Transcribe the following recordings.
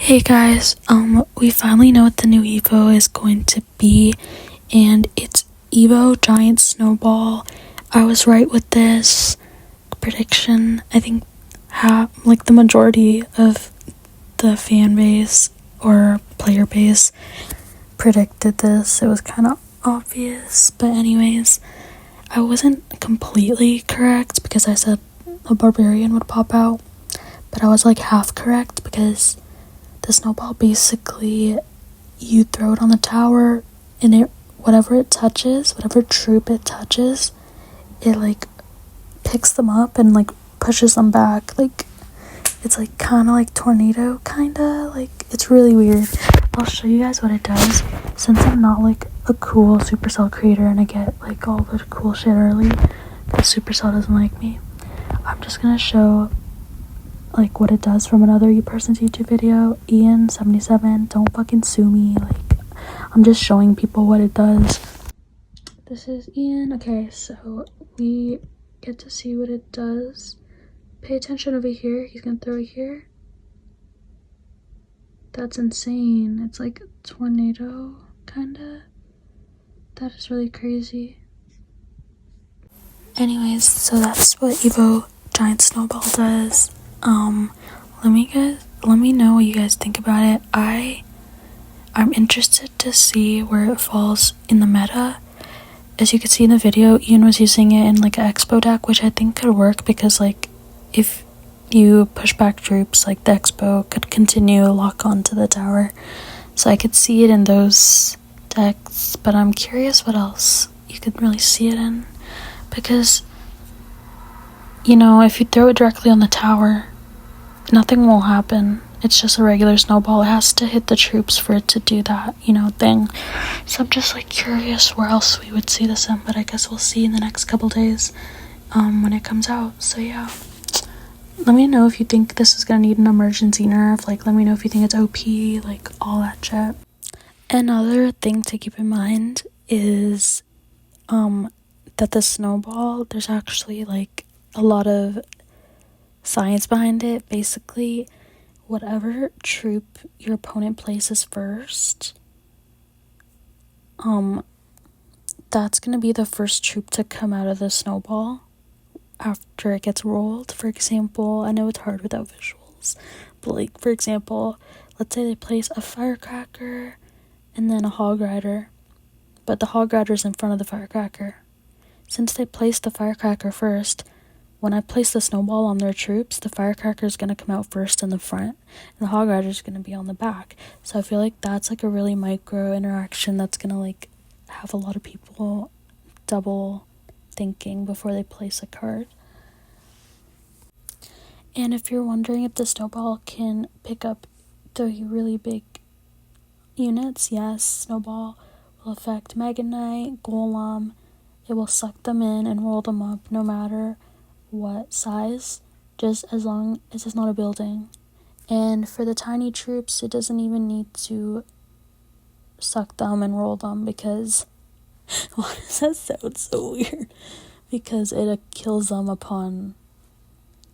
Hey guys, we finally know what the new Evo is going to be, and it's Evo Giant Snowball. I was right with this prediction. I think the majority of the fan base or player base predicted this. It was kind of obvious, but anyways, I wasn't completely correct because I said a barbarian would pop out, but I was like half correct because the snowball, basically, you throw it on the tower, and whatever troop it touches, it, picks them up and, pushes them back. It's, kind of like tornado, it's really weird. I'll show you guys what it does. Since I'm not, a cool Supercell creator and I get, all the cool shit early, because Supercell doesn't like me, I'm just gonna show what it does from another person's YouTube video. Ian77, don't fucking sue me. I'm just showing people what it does. This is Ian. Okay, so we get to see what it does. Pay attention over here. He's gonna throw it here. That's insane. It's like a tornado, kinda. That is really crazy. Anyways, so that's what Evo Giant Snowball does. Let me know what you guys think about it. I'm interested to see where it falls in the meta. As you can see in the video, Ian was using it in an expo deck, which I think could work because if you push back troops, the expo could continue lock onto the tower. So I could see it in those decks, but I'm curious what else you could really see it in, because if you throw it directly on the tower, nothing will happen. It's just a regular snowball. It has to hit the troops for it to do that, thing. So I'm just curious where else we would see this in, but I guess we'll see in the next couple days when it comes out. So yeah, let me know if you think this is gonna need an emergency nerf. Let me know if you think it's OP, all that shit. Another thing to keep in mind is that the snowball, there's actually a lot of science behind it. Basically, whatever troop your opponent places first, that's gonna be the first troop to come out of the snowball after it gets rolled. For example, I know it's hard without visuals, but for example, let's say they place a firecracker and then a hog rider, but the hog rider's in front of the firecracker. Since they placed the firecracker first, when I place the snowball on their troops, the firecracker is going to come out first in the front, and the hog rider is going to be on the back. So I feel that's a really micro interaction that's going to have a lot of people double thinking before they place a card. And if you're wondering if the snowball can pick up the really big units, yes, snowball will affect Mega Knight, Golem. It will suck them in and roll them up no matter what size, just as long as it's not a building. And for the tiny troops, it doesn't even need to suck them and roll them, because why does that sound so weird? Because it kills them upon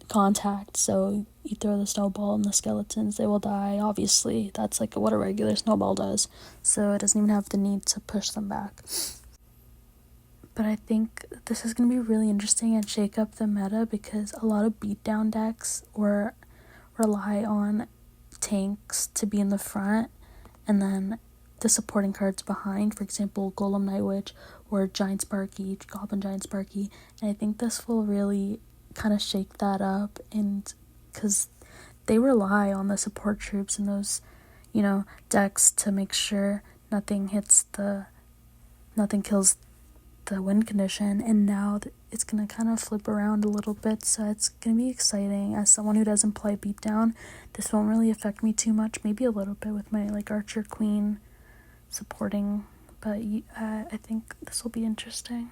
contact. So you throw the snowball and the skeletons, they will die. Obviously, that's what a regular snowball does, so it doesn't even have the need to push them back. But I think this is going to be really interesting and shake up the meta, because a lot of beatdown decks rely on tanks to be in the front and then the supporting cards behind. For example, Golem Night Witch or Giant Sparky, Goblin Giant Sparky. And I think this will really kind of shake that up, and because they rely on the support troops in those, decks to make sure nothing kills the win condition. And now it's gonna kind of flip around a little bit, so it's gonna be exciting. As someone who doesn't play beatdown, this won't really affect me too much, maybe a little bit with my Archer Queen supporting, but I think this will be interesting.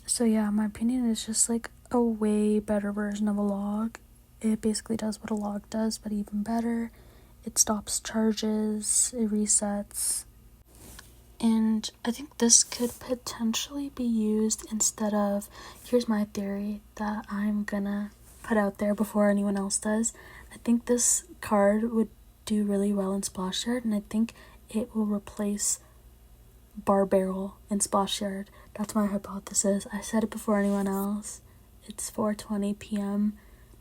So yeah, my opinion is just a way better version of a log. It basically does what a log does, but even better. It stops charges, it resets. And I think this could potentially be used instead of, here's my theory that I'm gonna put out there before anyone else does. I think this card would do really well in Splash Yard, and I think it will replace Bar Barrel in Splash Yard. That's my hypothesis. I said it before anyone else. It's 4:20 p.m.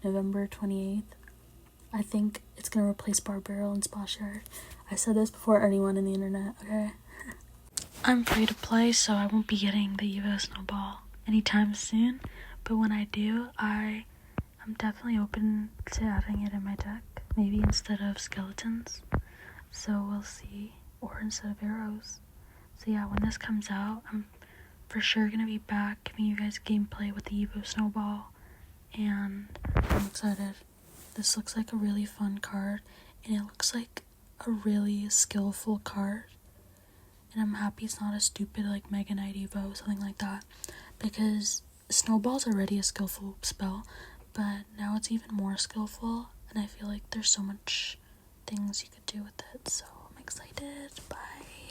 November 28th. I think it's gonna replace Bar Barrel in Splash Yard. I said this before anyone in the internet, okay? I'm free to play, so I won't be getting the Evo Snowball anytime soon. But when I do, I'm definitely open to having it in my deck. Maybe instead of skeletons. So we'll see. Or instead of arrows. So yeah, when this comes out, I'm for sure gonna be back giving you guys gameplay with the Evo Snowball. And I'm excited. This looks like a really fun card. And it looks like a really skillful card. And I'm happy it's not a stupid like Mega Knight Evo, something like that. Because Snowball's already a skillful spell, but now it's even more skillful. And I feel like there's so much things you could do with it. So I'm excited. Bye.